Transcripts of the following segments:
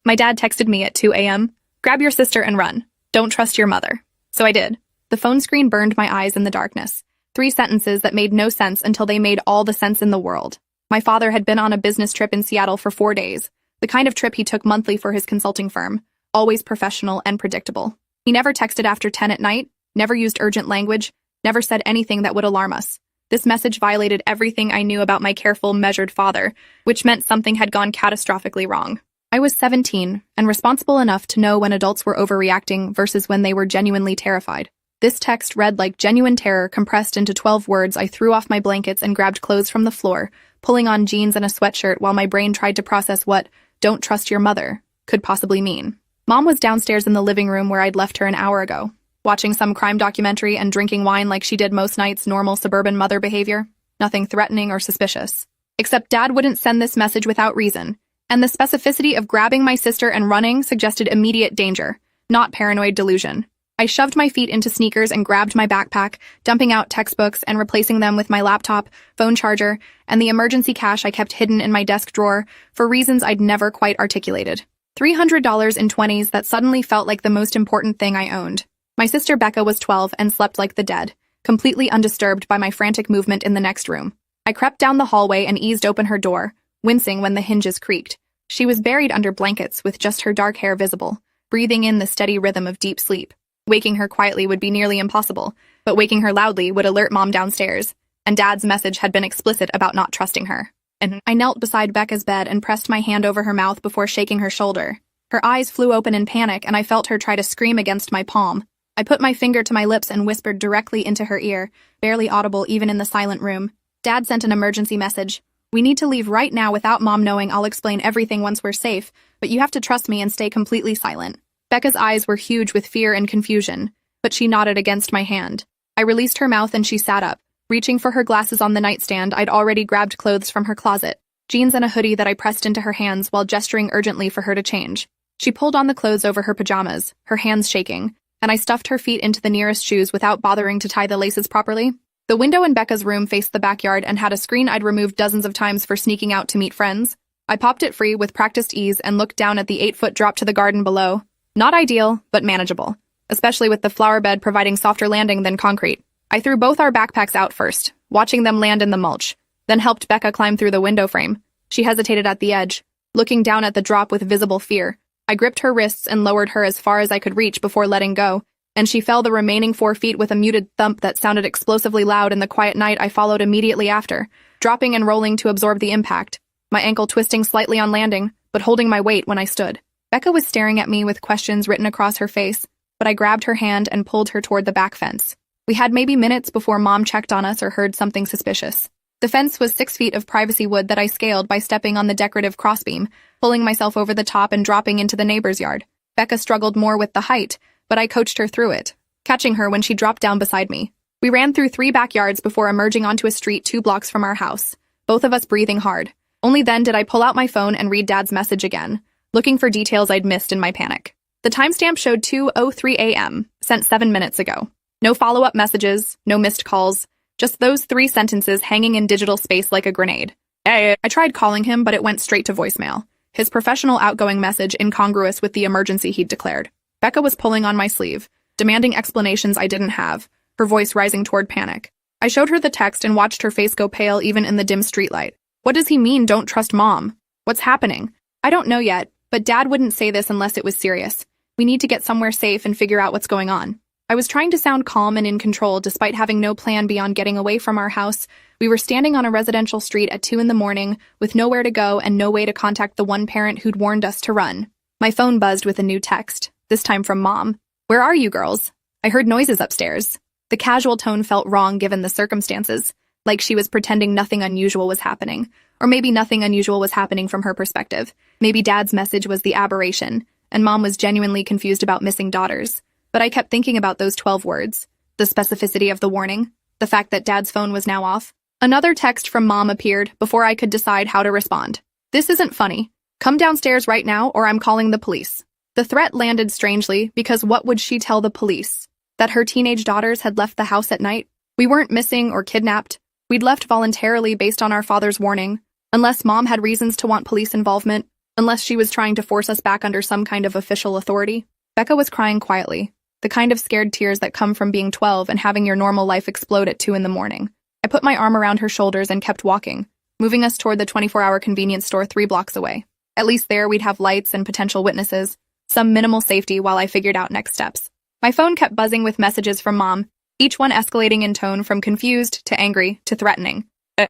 My dad texted me at 2 a.m. Grab your sister and run. Don't trust your mother. So I did. The phone screen burned my eyes in the darkness. 3 sentences that made no sense until they made all the sense in the world. My father had been on a business trip in Seattle for 4 days, the kind of trip he took monthly for his consulting firm, always professional and predictable. He never texted after 10 at night, never used urgent language, never said anything that would alarm us. This message violated everything I knew about my careful, measured father, which meant something had gone catastrophically wrong. I was 17 and responsible enough to know when adults were overreacting versus when they were genuinely terrified. This text read like genuine terror compressed into 12 words. I threw off my blankets and grabbed clothes from the floor, pulling on jeans and a sweatshirt while my brain tried to process what "don't trust your mother" could possibly mean. Mom was downstairs in the living room where I'd left her an hour ago, watching some crime documentary and drinking wine like she did most nights, normal suburban mother behavior. Nothing threatening or suspicious. Except Dad wouldn't send this message without reason, and the specificity of grabbing my sister and running suggested immediate danger, not paranoid delusion. I shoved my feet into sneakers and grabbed my backpack, dumping out textbooks and replacing them with my laptop, phone charger, and the emergency cash I kept hidden in my desk drawer for reasons I'd never quite articulated. $300 in 20s that suddenly felt like the most important thing I owned. My sister Becca was 12 and slept like the dead, completely undisturbed by my frantic movement in the next room. I crept down the hallway and eased open her door, wincing when the hinges creaked. She was buried under blankets with just her dark hair visible, breathing in the steady rhythm of deep sleep. Waking her quietly would be nearly impossible, but waking her loudly would alert Mom downstairs, and Dad's message had been explicit about not trusting her. And I knelt beside Becca's bed and pressed my hand over her mouth before shaking her shoulder. Her eyes flew open in panic, and I felt her try to scream against my palm. I put my finger to my lips and whispered directly into her ear, barely audible even in the silent room. Dad sent an emergency message. We need to leave right now without Mom knowing. I'll explain everything once we're safe, but you have to trust me and stay completely silent. Becca's eyes were huge with fear and confusion, but she nodded against my hand. I released her mouth and she sat up, reaching for her glasses on the nightstand. I'd already grabbed clothes from her closet, jeans and a hoodie that I pressed into her hands while gesturing urgently for her to change. She pulled on the clothes over her pajamas, her hands shaking, and I stuffed her feet into the nearest shoes without bothering to tie the laces properly. The window in Becca's room faced the backyard and had a screen I'd removed dozens of times for sneaking out to meet friends. I popped it free with practiced ease and looked down at the 8-foot drop to the garden below. Not ideal, but manageable, especially with the flower bed providing softer landing than concrete. I threw both our backpacks out first, watching them land in the mulch, then helped Becca climb through the window frame. She hesitated at the edge, looking down at the drop with visible fear. I gripped her wrists and lowered her as far as I could reach before letting go, and she fell the remaining 4 feet with a muted thump that sounded explosively loud in the quiet night. I followed immediately after, dropping and rolling to absorb the impact, my ankle twisting slightly on landing, but holding my weight when I stood. Becca was staring at me with questions written across her face, but I grabbed her hand and pulled her toward the back fence. We had maybe minutes before Mom checked on us or heard something suspicious. The fence was 6 feet of privacy wood that I scaled by stepping on the decorative crossbeam, pulling myself over the top and dropping into the neighbor's yard. Becca struggled more with the height, but I coached her through it, catching her when she dropped down beside me. We ran through 3 backyards before emerging onto a street 2 blocks from our house, both of us breathing hard. Only then did I pull out my phone and read Dad's message again, looking for details I'd missed in my panic. The timestamp showed 2:03 a.m., sent 7 minutes ago. No follow-up messages, no missed calls, just those 3 sentences hanging in digital space like a grenade. Hey, I tried calling him, but it went straight to voicemail. His professional outgoing message incongruous with the emergency he'd declared. Becca was pulling on my sleeve, demanding explanations I didn't have, her voice rising toward panic. I showed her the text and watched her face go pale even in the dim streetlight. What does he mean, don't trust Mom? What's happening? I don't know yet, but Dad wouldn't say this unless it was serious. We need to get somewhere safe and figure out what's going on. I was trying to sound calm and in control despite having no plan beyond getting away from our house. We were standing on a residential street at 2 in the morning with nowhere to go and no way to contact the one parent who'd warned us to run. My phone buzzed with a new text, this time from Mom. Where are you girls? I heard noises upstairs. The casual tone felt wrong given the circumstances, like she was pretending nothing unusual was happening. Or maybe nothing unusual was happening from her perspective. Maybe Dad's message was the aberration, and Mom was genuinely confused about missing daughters. But I kept thinking about those 12 words, the specificity of the warning, the fact that Dad's phone was now off. Another text from Mom appeared before I could decide how to respond. This isn't funny. Come downstairs right now or I'm calling the police. The threat landed strangely because what would she tell the police? That her teenage daughters had left the house at night? We weren't missing or kidnapped. We'd left voluntarily based on our father's warning. Unless Mom had reasons to want police involvement, Unless she was trying to force us back under some kind of official authority. Becca was crying quietly, the kind of scared tears that come from being 12 and having your normal life explode at 2 in the morning. I put my arm around her shoulders and kept walking, moving us toward the 24-hour convenience store 3 blocks away. At least there we'd have lights and potential witnesses, some minimal safety while I figured out next steps. My phone kept buzzing with messages from Mom, each one escalating in tone from confused to angry to threatening.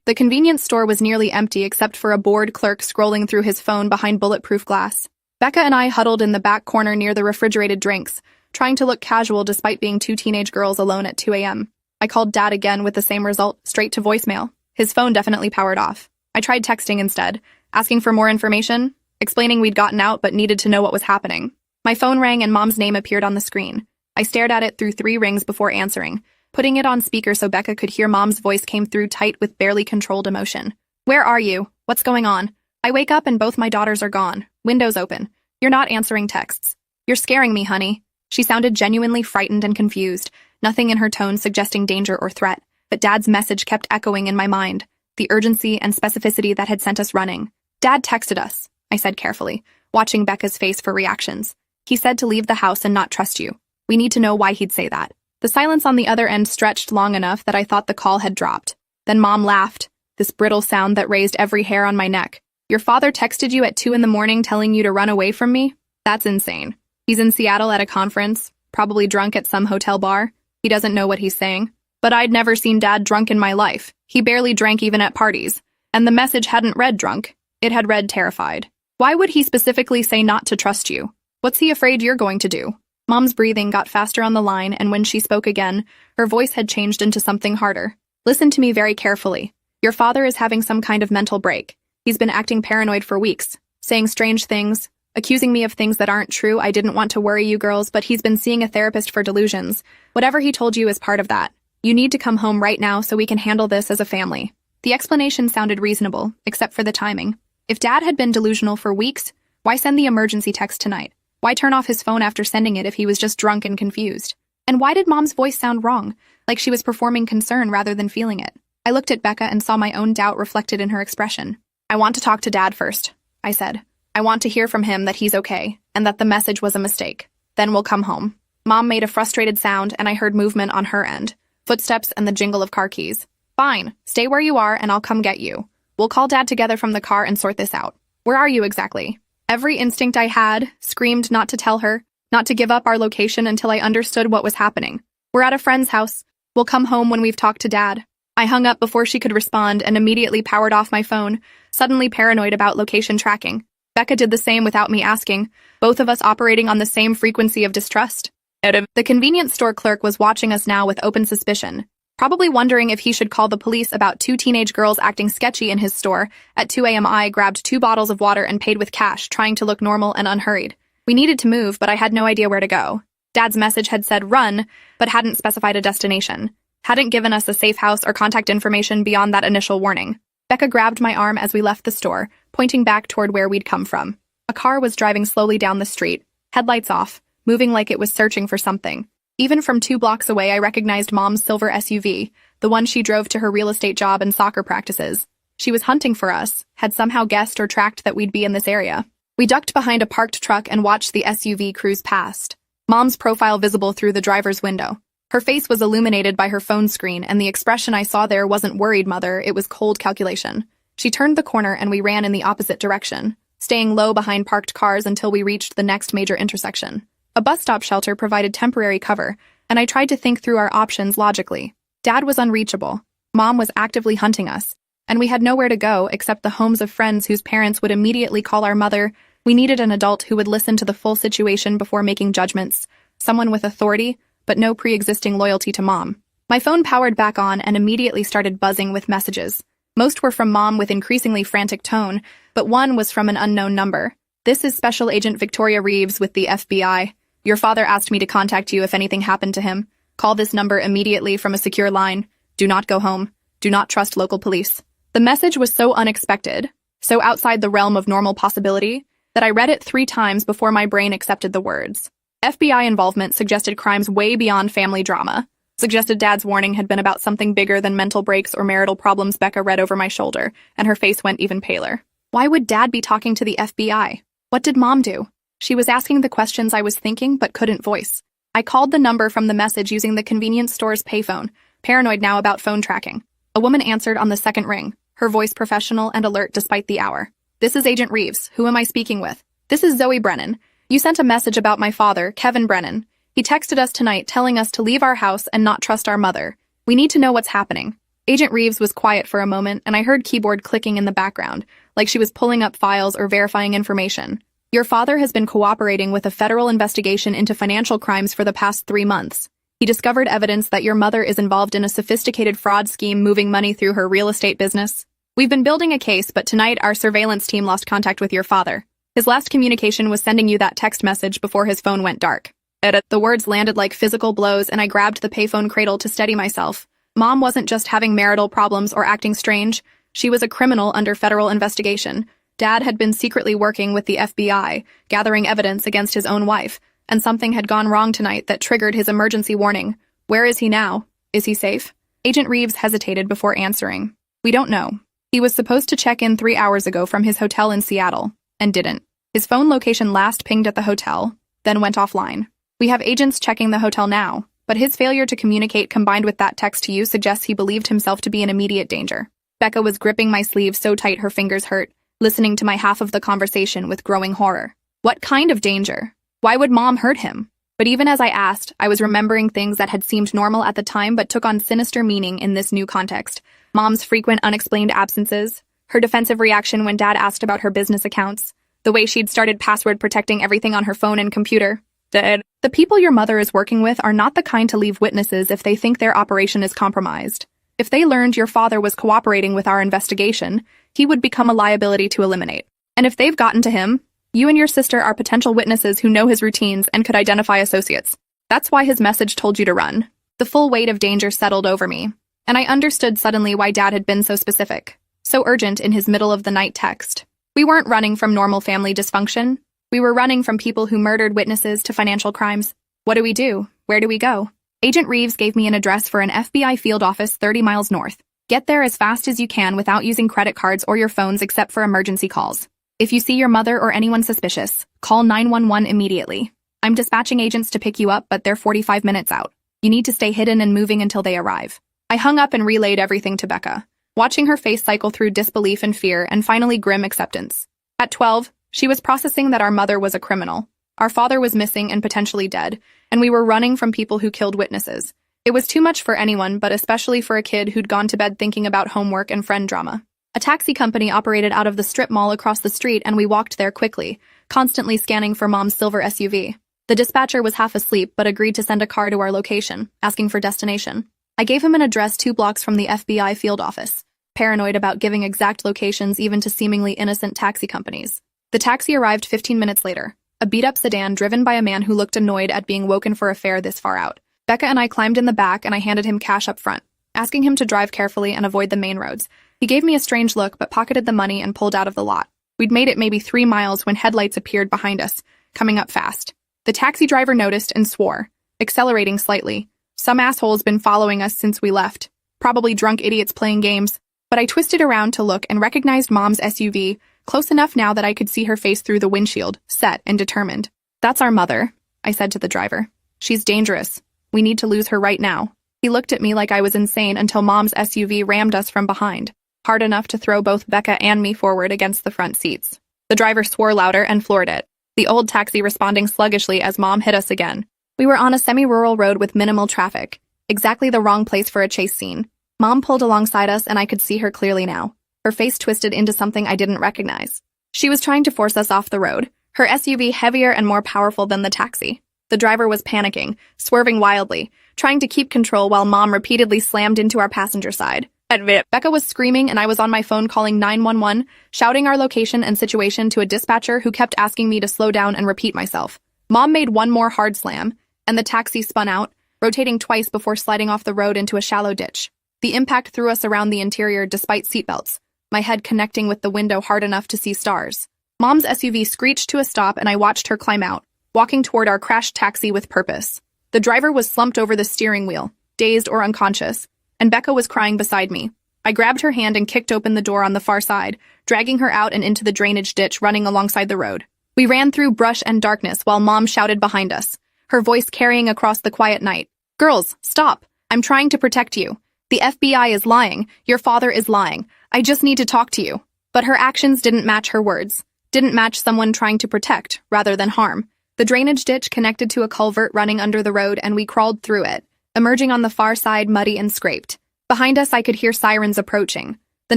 The convenience store was nearly empty except for a bored clerk scrolling through his phone behind bulletproof glass. Becca and I huddled in the back corner near the refrigerated drinks, trying to look casual despite being 2 teenage girls alone at 2 a.m. I called Dad again with the same result, straight to voicemail. His phone definitely powered off. I tried texting instead, asking for more information, explaining we'd gotten out but needed to know what was happening. My phone rang and Mom's name appeared on the screen. I stared at it through 3 rings before answering, putting it on speaker so Becca could hear Mom's voice came through tight with barely controlled emotion. Where are you? What's going on? I wake up and both my daughters are gone. Windows open. You're not answering texts. You're scaring me, honey. She sounded genuinely frightened and confused, nothing in her tone suggesting danger or threat, but Dad's message kept echoing in my mind, the urgency and specificity that had sent us running. Dad texted us, I said carefully, watching Becca's face for reactions. He said to leave the house and not trust you. We need to know why he'd say that. The silence on the other end stretched long enough that I thought the call had dropped. Then Mom laughed, this brittle sound that raised every hair on my neck. Your father texted you at 2 in the morning telling you to run away from me? That's insane. He's in Seattle at a conference, probably drunk at some hotel bar. He doesn't know what he's saying. But I'd never seen Dad drunk in my life. He barely drank even at parties. And the message hadn't read drunk. It had read terrified. Why would he specifically say not to trust you? What's he afraid you're going to do? Mom's breathing got faster on the line, and when she spoke again, her voice had changed into something harder. Listen to me very carefully. Your father is having some kind of mental break. He's been acting paranoid for weeks, saying strange things, accusing me of things that aren't true. I didn't want to worry you girls, but he's been seeing a therapist for delusions. Whatever he told you is part of that. You need to come home right now so we can handle this as a family. The explanation sounded reasonable, except for the timing. If Dad had been delusional for weeks, why send the emergency text tonight? Why turn off his phone after sending it if he was just drunk and confused? And why did Mom's voice sound wrong, like she was performing concern rather than feeling it? I looked at Becca and saw my own doubt reflected in her expression. I want to talk to Dad first, I said. I want to hear from him that he's okay, and that the message was a mistake. Then we'll come home. Mom made a frustrated sound, and I heard movement on her end, footsteps and the jingle of car keys. Fine, stay where you are and I'll come get you. We'll call Dad together from the car and sort this out. Where are you exactly? Every instinct I had screamed not to tell her, not to give up our location until I understood what was happening. We're at a friend's house. We'll come home when we've talked to Dad. I hung up before she could respond and immediately powered off my phone, suddenly paranoid about location tracking. Becca did the same without me asking, both of us operating on the same frequency of distrust. The convenience store clerk was watching us now with open suspicion, probably wondering if he should call the police about 2 teenage girls acting sketchy in his store. At 2 a.m. I grabbed 2 bottles of water and paid with cash, trying to look normal and unhurried. We needed to move, but I had no idea where to go. Dad's message had said run, but hadn't specified a destination. Hadn't given us a safe house or contact information beyond that initial warning. Becca grabbed my arm as we left the store, pointing back toward where we'd come from. A car was driving slowly down the street, headlights off, moving like it was searching for something. Even from 2 blocks away, I recognized Mom's silver SUV, the one she drove to her real estate job and soccer practices. She was hunting for us, had somehow guessed or tracked that we'd be in this area. We ducked behind a parked truck and watched the SUV cruise past. Mom's profile visible through the driver's window. Her face was illuminated by her phone screen, and the expression I saw there wasn't worried mother, it was cold calculation. She turned the corner and we ran in the opposite direction, staying low behind parked cars until we reached the next major intersection. A bus stop shelter provided temporary cover, and I tried to think through our options logically. Dad was unreachable. Mom was actively hunting us, and we had nowhere to go except the homes of friends whose parents would immediately call our mother. We needed an adult who would listen to the full situation before making judgments, someone with authority, but no pre-existing loyalty to Mom. My phone powered back on and immediately started buzzing with messages. Most were from Mom with increasingly frantic tone, but one was from an unknown number. This is Special Agent Victoria Reeves with the FBI. Your father asked me to contact you if anything happened to him. Call this number immediately from a secure line. Do not go home. Do not trust local police. The message was so unexpected, so outside the realm of normal possibility, that I read it 3 times before my brain accepted the words. FBI involvement suggested crimes way beyond family drama. Suggested Dad's warning had been about something bigger than mental breaks or marital problems. Becca read over my shoulder, and her face went even paler. Why would Dad be talking to the FBI? What did Mom do? She was asking the questions I was thinking but couldn't voice. I called the number from the message using the convenience store's payphone, paranoid now about phone tracking. A woman answered on the second ring, her voice professional and alert despite the hour. This is Agent Reeves. Who am I speaking with? This is Zoe Brennan. You sent a message about my father, Kevin Brennan. He texted us tonight telling us to leave our house and not trust our mother. We need to know what's happening. Agent Reeves was quiet for a moment, and I heard keyboard clicking in the background, like she was pulling up files or verifying information. Your father has been cooperating with a federal investigation into financial crimes for the past 3 months. He discovered evidence that your mother is involved in a sophisticated fraud scheme moving money through her real estate business. We've been building a case, but tonight our surveillance team lost contact with your father. His last communication was sending you that text message before his phone went dark. The words landed like physical blows, and I grabbed the payphone cradle to steady myself. Mom wasn't just having marital problems or acting strange. She was a criminal under federal investigation. Dad had been secretly working with the FBI, gathering evidence against his own wife, and something had gone wrong tonight that triggered his emergency warning. Where is he now? Is he safe? Agent Reeves hesitated before answering. We don't know. He was supposed to check in 3 hours ago from his hotel in Seattle, and didn't. His phone location last pinged at the hotel, then went offline. We have agents checking the hotel now, but his failure to communicate combined with that text to you suggests he believed himself to be in immediate danger. Becca was gripping my sleeve so tight her fingers hurt, listening to my half of the conversation with growing horror. What kind of danger? Why would Mom hurt him? But even as I asked, I was remembering things that had seemed normal at the time but took on sinister meaning in this new context. Mom's frequent unexplained absences, her defensive reaction when Dad asked about her business accounts, the way she'd started password protecting everything on her phone and computer. The people your mother is working with are not the kind to leave witnesses if they think their operation is compromised. If they learned your father was cooperating with our investigation, he would become a liability to eliminate. And if they've gotten to him, you and your sister are potential witnesses who know his routines and could identify associates. That's why his message told you to run. The full weight of danger settled over me, and I understood suddenly why Dad had been so specific, so urgent in his middle-of-the-night text. We weren't running from normal family dysfunction. We were running from people who murdered witnesses to financial crimes. What do we do? Where do we go? Agent Reeves gave me an address for an FBI field office 30 miles north. Get there as fast as you can without using credit cards or your phones except for emergency calls. If you see your mother or anyone suspicious, call 911 immediately. I'm dispatching agents to pick you up, but they're 45 minutes out. You need to stay hidden and moving until they arrive. I hung up and relayed everything to Becca, watching her face cycle through disbelief and fear and finally grim acceptance. At 12, she was processing that our mother was a criminal. Our father was missing and potentially dead, and we were running from people who killed witnesses. It was too much for anyone, but especially for a kid who'd gone to bed thinking about homework and friend drama. A taxi company operated out of the strip mall across the street, and we walked there quickly, constantly scanning for Mom's silver SUV. The dispatcher was half asleep but agreed to send a car to our location, asking for destination. I gave him an address 2 blocks from the FBI field office, paranoid about giving exact locations even to seemingly innocent taxi companies. The taxi arrived 15 minutes later, a beat-up sedan driven by a man who looked annoyed at being woken for a fare this far out. Becca and I climbed in the back, and I handed him cash up front, asking him to drive carefully and avoid the main roads. He gave me a strange look but pocketed the money and pulled out of the lot. We'd made it maybe 3 miles when headlights appeared behind us, coming up fast. The taxi driver noticed and swore, accelerating slightly. Some asshole's been following us since we left. Probably drunk idiots playing games. But I twisted around to look and recognized Mom's SUV, close enough now that I could see her face through the windshield, set and determined. That's our mother, I said to the driver. She's dangerous. We need to lose her right now. He looked at me like I was insane until Mom's SUV rammed us from behind, hard enough to throw both Becca and me forward against the front seats. The driver swore louder and floored it, the old taxi responding sluggishly as Mom hit us again. We were on a semi-rural road with minimal traffic, exactly the wrong place for a chase scene. Mom pulled alongside us, and I could see her clearly now, her face twisted into something I didn't recognize. She was trying to force us off the road, her SUV heavier and more powerful than the taxi. The driver was panicking, swerving wildly, trying to keep control while Mom repeatedly slammed into our passenger side. Becca was screaming, and I was on my phone calling 911, shouting our location and situation to a dispatcher who kept asking me to slow down and repeat myself. Mom made one more hard slam, and the taxi spun out, rotating twice before sliding off the road into a shallow ditch. The impact threw us around the interior despite seatbelts, my head connecting with the window hard enough to see stars. Mom's SUV screeched to a stop, and I watched her climb out, walking toward our crashed taxi with purpose. The driver was slumped over the steering wheel, dazed or unconscious, and Becca was crying beside me, I grabbed her hand and kicked open the door on the far side, dragging her out and into the drainage ditch running alongside the road. We ran through brush and darkness while Mom shouted behind us, her voice carrying across the quiet night. Girls, stop. I'm trying to protect you. The FBI is lying. Your father is lying. I just need to talk to you. But her actions didn't match her words. Didn't match someone trying to protect, rather than harm. The drainage ditch connected to a culvert running under the road and we crawled through it, emerging on the far side muddy and scraped. Behind us I could hear sirens approaching, the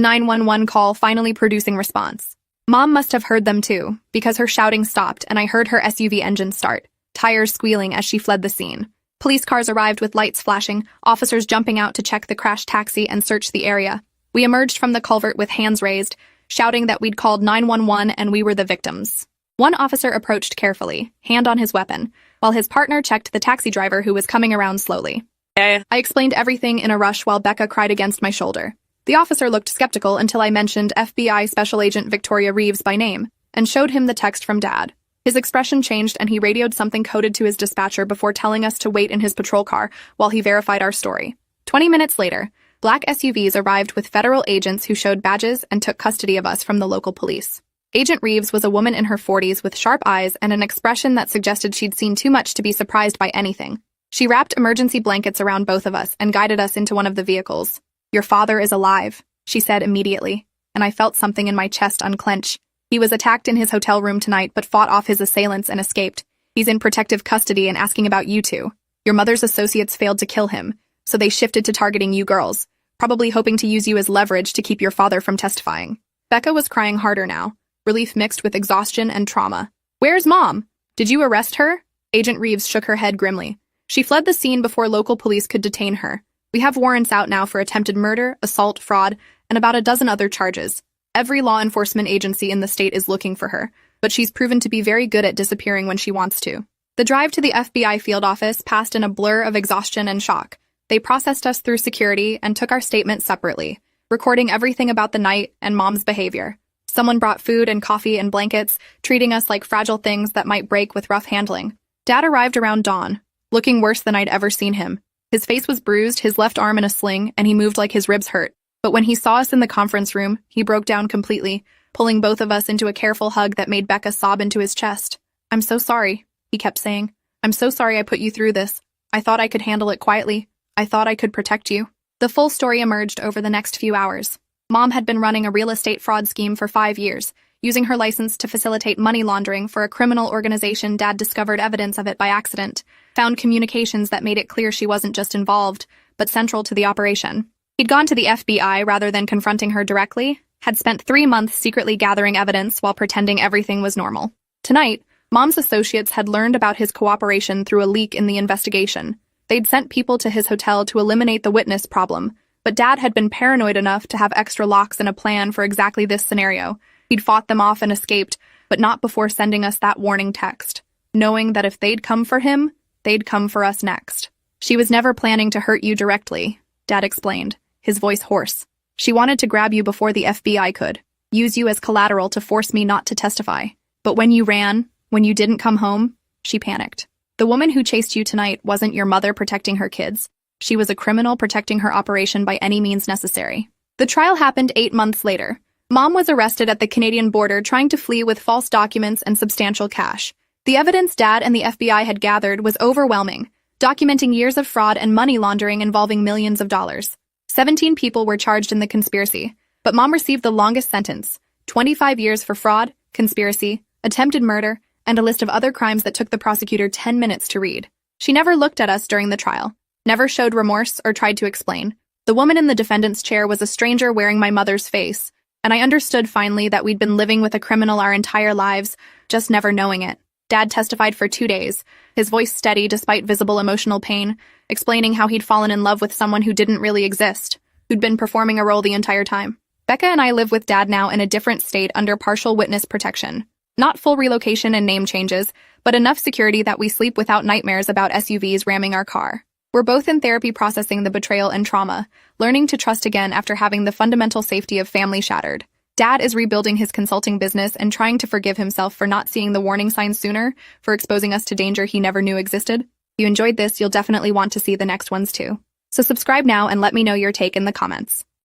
911 call finally producing response. Mom must have heard them too, because her shouting stopped and I heard her SUV engine start, tires squealing as she fled the scene. Police cars arrived with lights flashing, officers jumping out to check the crashed taxi and search the area. We emerged from the culvert with hands raised, shouting that we'd called 911 and we were the victims. One officer approached carefully, hand on his weapon, while his partner checked the taxi driver who was coming around slowly. I explained everything in a rush while Becca cried against my shoulder. The officer looked skeptical until I mentioned FBI Special Agent Victoria Reeves by name, and showed him the text from Dad. His expression changed and he radioed something coded to his dispatcher before telling us to wait in his patrol car while he verified our story. 20 minutes later, black SUVs arrived with federal agents who showed badges and took custody of us from the local police. Agent Reeves was a woman in her 40s with sharp eyes and an expression that suggested she'd seen too much to be surprised by anything. She wrapped emergency blankets around both of us and guided us into one of the vehicles. Your father is alive, she said immediately, and I felt something in my chest unclench. He was attacked in his hotel room tonight but fought off his assailants and escaped. He's in protective custody and asking about you two. Your mother's associates failed to kill him, so they shifted to targeting you girls, probably hoping to use you as leverage to keep your father from testifying. Becca was crying harder now, relief mixed with exhaustion and trauma. Where's Mom? Did you arrest her? Agent Reeves shook her head grimly. She fled the scene before local police could detain her. We have warrants out now for attempted murder, assault, fraud, and about a dozen other charges. Every law enforcement agency in the state is looking for her, but she's proven to be very good at disappearing when she wants to. The drive to the FBI field office passed in a blur of exhaustion and shock. They processed us through security and took our statement separately, recording everything about the night and Mom's behavior. Someone brought food and coffee and blankets, treating us like fragile things that might break with rough handling. Dad arrived around dawn, looking worse than I'd ever seen him. His face was bruised, his left arm in a sling, and he moved like his ribs hurt. But when he saw us in the conference room, he broke down completely, pulling both of us into a careful hug that made Becca sob into his chest. I'm so sorry, he kept saying. I'm so sorry I put you through this. I thought I could handle it quietly. I thought I could protect you. The full story emerged over the next few hours. Mom had been running a real estate fraud scheme for 5 years, using her license to facilitate money laundering for a criminal organization. Dad discovered evidence of it by accident, found communications that made it clear she wasn't just involved, but central to the operation. He'd gone to the FBI rather than confronting her directly, had spent 3 months secretly gathering evidence while pretending everything was normal. Tonight, Mom's associates had learned about his cooperation through a leak in the investigation. They'd sent people to his hotel to eliminate the witness problem, but Dad had been paranoid enough to have extra locks and a plan for exactly this scenario. He'd fought them off and escaped, but not before sending us that warning text, knowing that if they'd come for him, they'd come for us next. She was never planning to hurt you directly, Dad explained, his voice hoarse. She wanted to grab you before the FBI could, use you as collateral to force me not to testify. But when you ran, when you didn't come home, she panicked. The woman who chased you tonight wasn't your mother protecting her kids. She was a criminal protecting her operation by any means necessary. The trial happened 8 months later. Mom was arrested at the Canadian border trying to flee with false documents and substantial cash. The evidence Dad and the FBI had gathered was overwhelming, documenting years of fraud and money laundering involving millions of dollars. 17 people were charged in the conspiracy, but Mom received the longest sentence, 25 years for fraud, conspiracy, attempted murder, and a list of other crimes that took the prosecutor 10 minutes to read. She never looked at us during the trial, never showed remorse or tried to explain. The woman in the defendant's chair was a stranger wearing my mother's face, and I understood finally that we'd been living with a criminal our entire lives, just never knowing it. Dad testified for 2 days, his voice steady despite visible emotional pain, explaining how he'd fallen in love with someone who didn't really exist, who'd been performing a role the entire time. Becca and I live with Dad now in a different state under partial witness protection. Not full relocation and name changes, but enough security that we sleep without nightmares about SUVs ramming our car. We're both in therapy processing the betrayal and trauma, learning to trust again after having the fundamental safety of family shattered. Dad is rebuilding his consulting business and trying to forgive himself for not seeing the warning signs sooner, for exposing us to danger he never knew existed. If you enjoyed this, you'll definitely want to see the next ones too. So subscribe now and let me know your take in the comments.